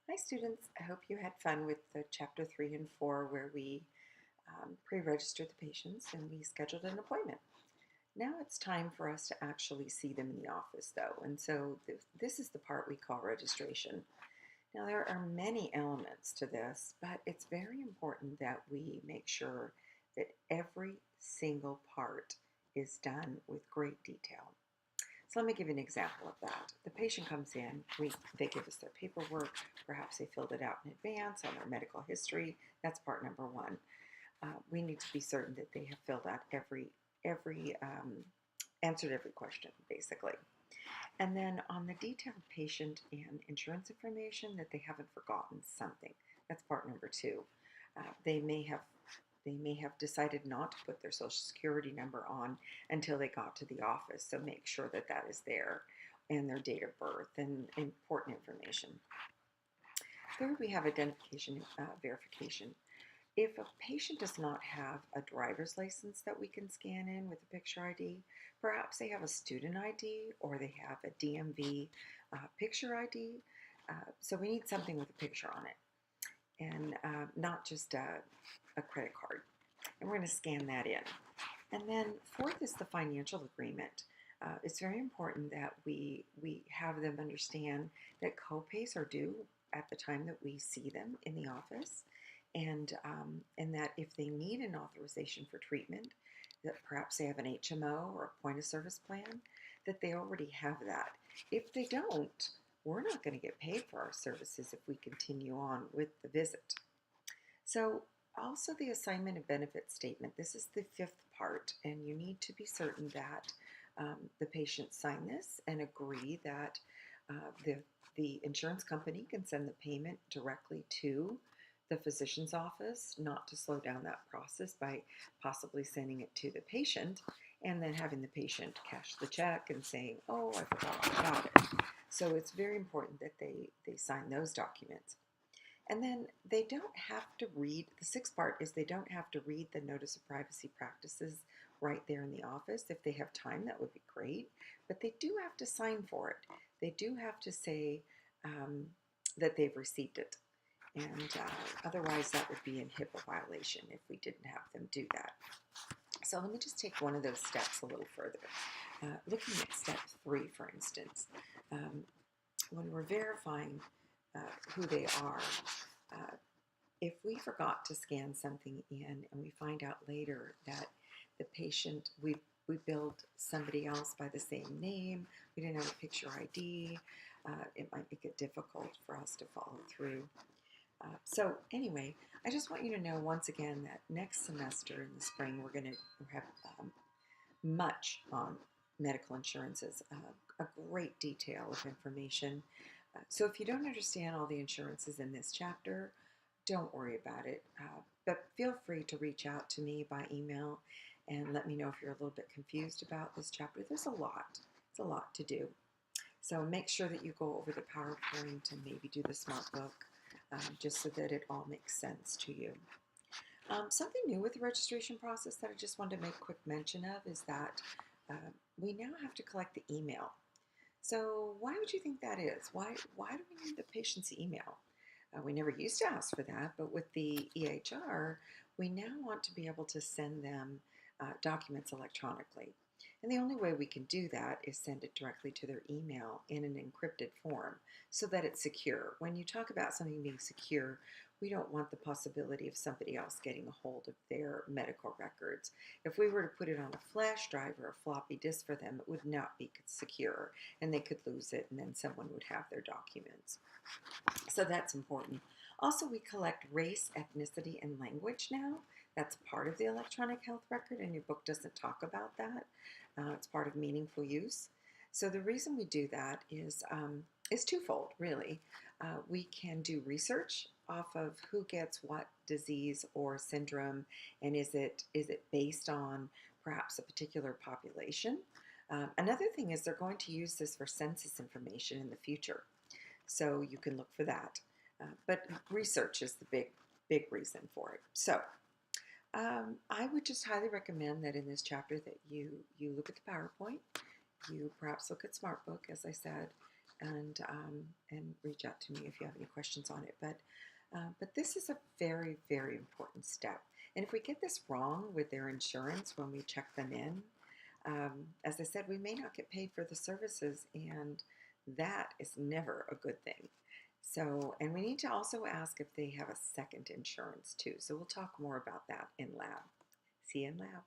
Hi students, I hope you had fun with the chapter 3 and 4 where we pre-registered the patients and we scheduled an appointment. Now it's time for us to actually see them in the office though, and so this is the part we call registration. Now there are many elements to this, but it's very important that we make sure that every single part is done with great detail. So let me give you an example of that. The patient comes in, they give us their paperwork, perhaps they filled it out in advance on their medical history. That's part number one. We need to be certain that they have filled out answered every question, basically. And then on the detailed patient and insurance information, that they haven't forgotten something. That's part number two. They may have decided not to put their social security number on until they got to the office, so make sure that that is there, and their date of birth and important information. Third, we have identification verification. If a patient does not have a driver's license that we can scan in with a picture ID, perhaps they have a student ID or they have a DMV picture ID, so we need something with a picture on it, and not just a credit card. And we're going to scan that in. And then fourth is the financial agreement. It's very important that we have them understand that copays are due at the time that we see them in the office, and that if they need an authorization for treatment, that perhaps they have an HMO or a point of service plan, that they already have that. If they don't, we're not going to get paid for our services if we continue on with the visit. So also the assignment of benefit statement. This is the fifth part, and you need to be certain that the patient sign this and agree that the insurance company can send the payment directly to the physician's office, not to slow down that process by possibly sending it to the patient and then having the patient cash the check and saying, oh, I forgot about it. So it's very important that they sign those documents. And then they don't have to read, the sixth part is they don't have to read the notice of privacy practices right there in the office. If they have time, that would be great, but they do have to sign for it. They do have to say that they've received it. And otherwise that would be in HIPAA violation if we didn't have them do that. So let me just take one of those steps a little further. Looking at step 3, for instance, when we're verifying who they are, if we forgot to scan something in and we find out later that the patient, we billed somebody else by the same name, we didn't have a picture ID, it might make it difficult for us to follow through. So anyway, I just want you to know once again that next semester in the spring we're going to have much on medical insurances, a great detail of information. So if you don't understand all the insurances in this chapter, don't worry about it, but feel free to reach out to me by email and let me know if you're a little bit confused about this chapter. There's a lot. It's a lot to do. So make sure that you go over the PowerPoint and maybe do the Smart Book, just so that it all makes sense to you. Something new with the registration process that I just wanted to make a quick mention of is that we now have to collect the email. So why would you think that is? Why do we need the patient's email? We never used to ask for that, but with the EHR, we now want to be able to send them documents electronically. And the only way we can do that is send it directly to their email in an encrypted form so that it's secure. When you talk about something being secure, we don't want the possibility of somebody else getting a hold of their medical records. If we were to put it on a flash drive or a floppy disk for them, it would not be secure, and they could lose it, and then someone would have their documents. So that's important. Also, we collect race, ethnicity, and language now. That's part of the electronic health record, and your book doesn't talk about that. It's part of meaningful use. So the reason we do that is twofold, really. We can do research off of who gets what disease or syndrome, and is it based on perhaps a particular population. Another thing is they're going to use this for census information in the future, so you can look for that. But research is the big reason for it. So I would just highly recommend that in this chapter that you look at the PowerPoint, you perhaps look at SmartBook, as I said, and reach out to me if you have any questions on it. But this is a very, very important step. And if we get this wrong with their insurance when we check them in, as I said, we may not get paid for the services, and that is never a good thing. So, and we need to also ask if they have a second insurance too. So we'll talk more about that in lab. See you in lab.